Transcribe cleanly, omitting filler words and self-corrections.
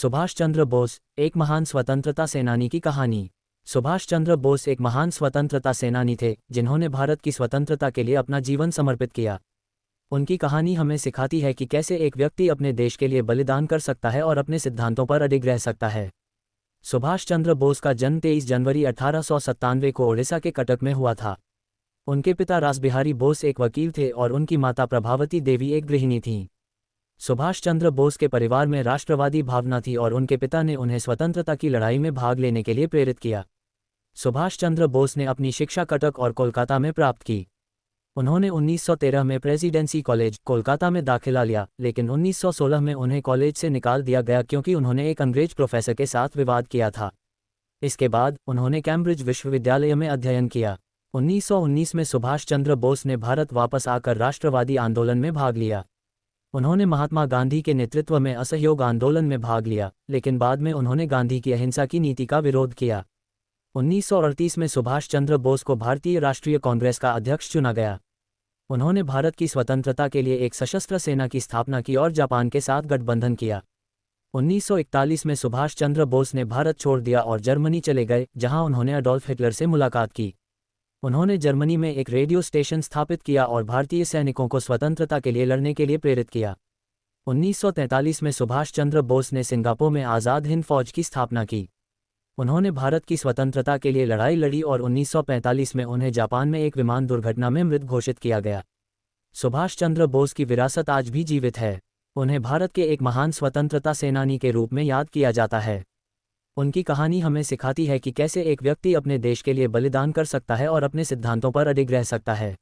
सुभाष चंद्र बोस, एक महान स्वतंत्रता सेनानी की कहानी। सुभाष चंद्र बोस एक महान स्वतंत्रता सेनानी थे जिन्होंने भारत की स्वतंत्रता के लिए अपना जीवन समर्पित किया। उनकी कहानी हमें सिखाती है कि कैसे एक व्यक्ति अपने देश के लिए बलिदान कर सकता है और अपने सिद्धांतों पर अडिग रह सकता है। सुभाष चंद्र बोस का जन्म 23 जनवरी 1897 को ओडिशा के कटक में हुआ था। उनके पिता रासबिहारी बोस एक वकील थे और उनकी माता प्रभावती देवी एक गृहिणी थीं। सुभाष चंद्र बोस के परिवार में राष्ट्रवादी भावना थी और उनके पिता ने उन्हें स्वतंत्रता की लड़ाई में भाग लेने के लिए प्रेरित किया। सुभाष चंद्र बोस ने अपनी शिक्षा कटक और कोलकाता में प्राप्त की। उन्होंने 1913 में प्रेसिडेंसी कॉलेज, कोलकाता में दाखिला लिया, लेकिन 1916 में उन्हें कॉलेज से निकाल दिया गया क्योंकि उन्होंने एक अंग्रेज प्रोफेसर के साथ विवाद किया था। इसके बाद उन्होंने कैम्ब्रिज विश्वविद्यालय में अध्ययन किया। 1919 में सुभाष चंद्र बोस ने भारत वापस आकर राष्ट्रवादी आंदोलन में भाग लिया। उन्होंने महात्मा गांधी के नेतृत्व में असहयोग आंदोलन में भाग लिया, लेकिन बाद में उन्होंने गांधी की अहिंसा की नीति का विरोध किया। 1938 में सुभाष चंद्र बोस को भारतीय राष्ट्रीय कांग्रेस का अध्यक्ष चुना गया। उन्होंने भारत की स्वतंत्रता के लिए एक सशस्त्र सेना की स्थापना की और जापान के साथ गठबंधन किया। 1941 में सुभाष चंद्र बोस ने भारत छोड़ दिया और जर्मनी चले गए, जहां उन्होंने अडोल्फ हिटलर से मुलाकात की। उन्होंने जर्मनी में एक रेडियो स्टेशन स्थापित किया और भारतीय सैनिकों को स्वतंत्रता के लिए लड़ने के लिए प्रेरित किया। 1943 में सुभाष चंद्र बोस ने सिंगापुर में आज़ाद हिंद फौज की स्थापना की। उन्होंने भारत की स्वतंत्रता के लिए लड़ाई लड़ी और 1945 में उन्हें जापान में एक विमान दुर्घटना में मृत घोषित किया गया। सुभाष चंद्र बोस की विरासत आज भी जीवित है। उन्हें भारत के एक महान स्वतंत्रता सेनानी के रूप में याद किया जाता है। उनकी कहानी हमें सिखाती है कि कैसे एक व्यक्ति अपने देश के लिए बलिदान कर सकता है और अपने सिद्धांतों पर अडिग रह सकता है।